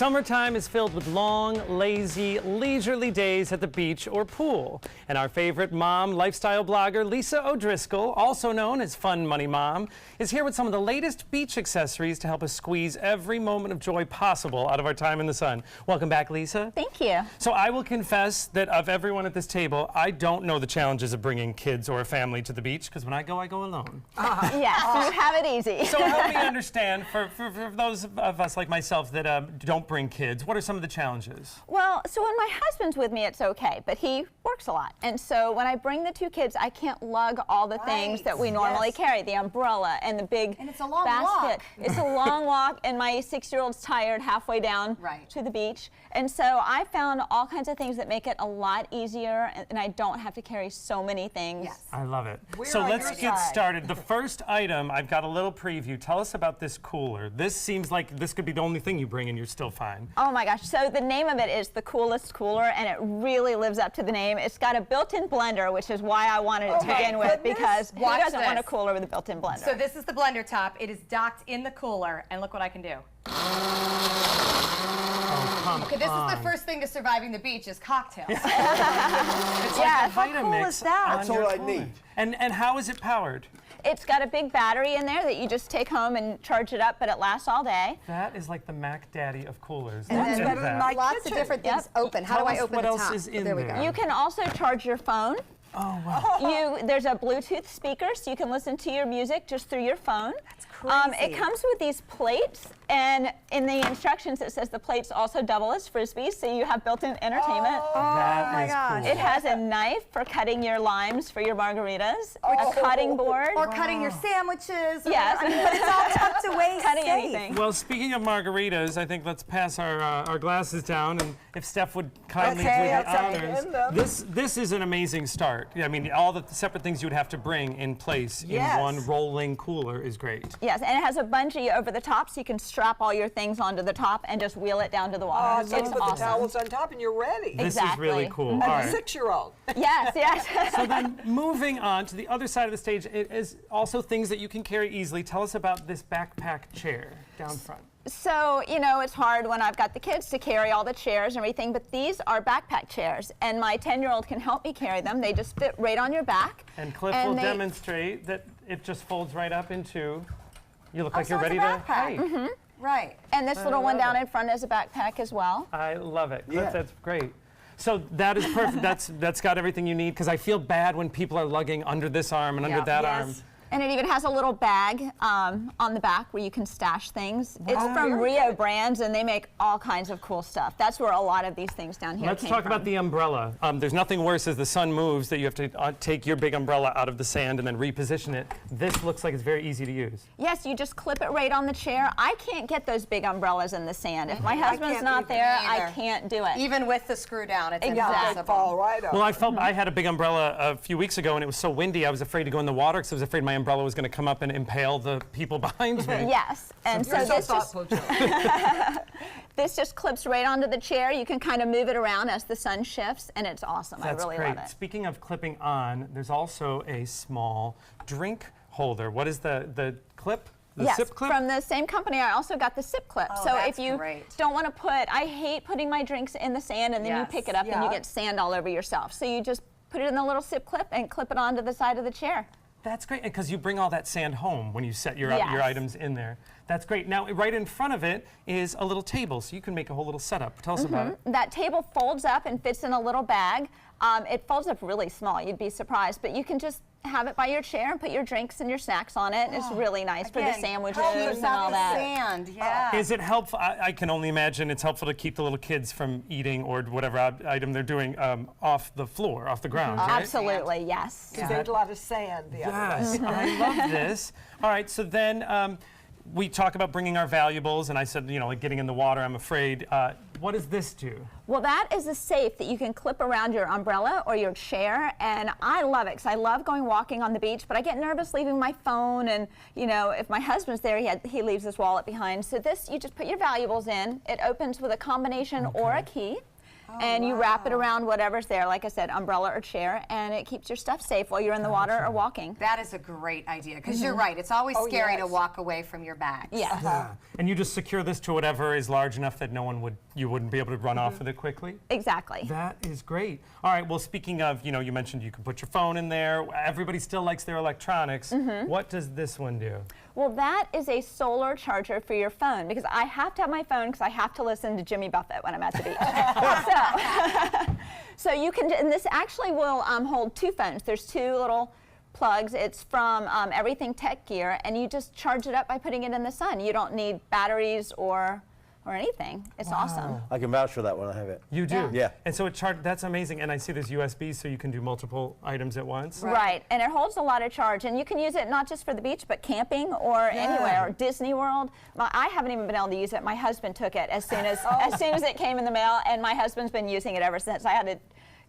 Summertime is filled with long, lazy, leisurely days at the beach or pool. And our favorite mom lifestyle blogger, Lisa O'Driscoll, also known as Fun Money Mom, is here with some of the latest beach accessories to help us squeeze every moment of joy possible out of our time in the sun. Welcome back, Lisa. Thank you. So I will confess that of everyone at this table, I don't know the challenges of bringing kids or a family to the beach, because when I go alone. Yes, you have it easy. So help me understand, for those of us like myself that don't bring kids, what are some of the challenges? Well, so when my husband's with me, it's okay, but he works a lot. And so when I bring the two kids, I can't lug all the things that we normally carry, the umbrella and the big and it's a long basket. walk. It's a long walk, and my 6-year-old's tired halfway down to the beach. And so I found all kinds of things that make it a lot easier, and I don't have to carry so many things. Yes. I love it. So let's get started. The first item, I've got a little preview. Tell us about this cooler. This seems like this could be the only thing you bring and you're still fine. Oh my gosh, so the name of it is the Coolest Cooler, and it really lives up to the name. It's got a built-in blender, which is why I wanted it to begin with, because who doesn't want a cooler with a built-in blender? So this is the blender top. It is docked in the cooler, and look what I can do. Okay, this is the first thing to surviving the beach is cocktails. It's like a Vitamix. How cool is that? That's all I need. And how is it powered? It's got a big battery in there that you just take home and charge it up, but it lasts all day. That is like the Mac Daddy of coolers. And Look then at that. lots of different things open. How do I open what the else top? is in There we there? go. You can also charge your phone. Oh, wow. There's a Bluetooth speaker, so you can listen to your music just through your phone. That's crazy. It comes with these plates, and in the instructions it says the plates also double as frisbees, so you have built-in entertainment. That is cool. It has a knife for cutting your limes for your margaritas, a cutting board. Or cutting your sandwiches. Yes. But it's all tucked away. Cutting safe. anything. Well, speaking of margaritas, I think let's pass our glasses down, and if Steph would kindly do the honors. This is an amazing start. I mean, all the separate things you would have to bring in place in one rolling cooler is great. Yes, and it has a bungee over the top, so you can strap all your things onto the top and just wheel it down to the water. So you It's put awesome. the towels on top and you're ready. This is really cool. And All a right. 6-year-old. Yes, yes. So then moving on to the other side of the stage, it is also things that you can carry easily. Tell us about this backpack chair down front. So, you know, it's hard when I've got the kids to carry all the chairs and everything, but these are backpack chairs, and my 10-year-old can help me carry them. They just fit right on your back. And Cliff will demonstrate that it just folds right up into, you look like so you're it's ready a to backpack. hike. Right. And this little one down in front is a backpack as well. I love it. Cliff, that's great. So that is perfect. That's got everything you need, because I feel bad when people are lugging under this arm and under that arm. And it even has a little bag on the back where you can stash things. It's from Rio Brands, and they make all kinds of cool stuff. That's where a lot of these things down here Let's talk about the umbrella. There's nothing worse as the sun moves that you have to take your big umbrella out of the sand and then reposition it. This looks like it's very easy to use. Yes, you just clip it right on the chair. I can't get those big umbrellas in the sand. If my husband's not there, I can't do it. Even with the screw down, it's Exactly. Fall right off. Well, I felt I had a big umbrella a few weeks ago, and it was so windy I was afraid to go in the water because I was afraid my umbrella was going to come up and impale the people behind me. Yes, and so this just clips right onto the chair. You can kind of move it around as the sun shifts, and it's awesome. That's I really great. love it. Speaking of clipping on, there's also a small drink holder. What is the clip? The yes, sip clip? From the same company, I also got the sip clip. Oh, so that's if you don't want to I hate putting my drinks in the sand and then you pick it up and you get sand all over yourself. So you just put it in the little sip clip and clip it onto the side of the chair. That's great, because you bring all that sand home when you set your items in there. That's great. Now, right in front of it is a little table, so you can make a whole little setup. Tell us about it. That table folds up and fits in a little bag. It folds up really small. You'd be surprised, but you can just have it by your chair and put your drinks and your snacks on it. It's really nice for the sandwiches and all that. Sand, Is it helpful? I can only imagine it's helpful to keep the little kids from eating or whatever item they're doing off the floor, off the ground, right? Absolutely, yes. There's a lot of sand. Yes, I love this. All right, so then we talk about bringing our valuables, and I said, you know, like getting in the water, I'm afraid. What does this do? Well, that is a safe that you can clip around your umbrella or your chair, and I love it because I love going walking on the beach, but I get nervous leaving my phone, and, you know, if my husband's there, he leaves his wallet behind. So this, you just put your valuables in. It opens with a combination or a key. and you wrap it around whatever's there, like I said, umbrella or chair, and it keeps your stuff safe while you're in the water or walking. That is a great idea, because you're right. It's always scary to walk away from your bags. Yeah. Yeah. And you just secure this to whatever is large enough that you wouldn't be able to run off with it quickly? Exactly. That is great. All right, well, speaking of, you mentioned you can put your phone in there. Everybody still likes their electronics. What does this one do? Well, that is a solar charger for your phone, because I have to have my phone because I have to listen to Jimmy Buffett when I'm at the beach. So you can, and this actually will hold 2 phones. There's 2 little plugs. It's from Everything Tech Gear, and you just charge it up by putting it in the sun. You don't need batteries or anything. It's awesome. I can vouch for that when I have it. You do? Yeah. And so that's amazing. And I see there's USB, so you can do multiple items at once. Right, and it holds a lot of charge, and you can use it not just for the beach, but camping or anywhere, or Disney World. I haven't even been able to use it. My husband took it as soon as it came in the mail, and my husband's been using it ever since. I had to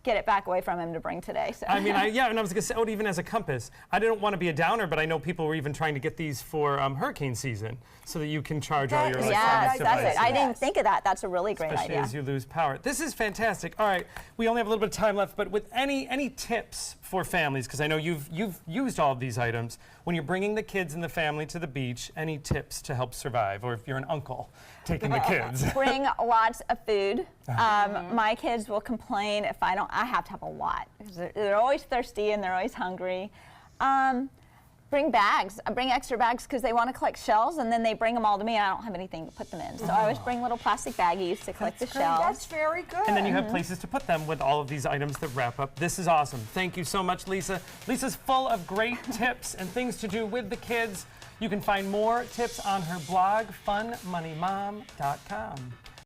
get it back away from him to bring today. So. I mean, and I was going to say, even as a compass, I didn't want to be a downer, but I know people were even trying to get these for hurricane season, so that you can charge all your electronics Yes, that's devices. it. I didn't think of that. That's a really great Especially idea. as you lose power. This is fantastic. All right, we only have a little bit of time left, but with any tips for families, because I know you've used all of these items, when you're bringing the kids and the family to the beach, any tips to help survive, or if you're an uncle taking the kids? Bring lots of food. My kids will complain if I don't. I have to have a lot, because they're always thirsty and they're always hungry. Bring bags. I bring extra bags because they want to collect shells, and then they bring them all to me, and I don't have anything to put them in. So I always bring little plastic baggies to collect the shells. That's very good. And then you have places to put them with all of these items that wrap up. This is awesome. Thank you so much, Lisa. Lisa's full of great tips and things to do with the kids. You can find more tips on her blog, funmoneymom.com.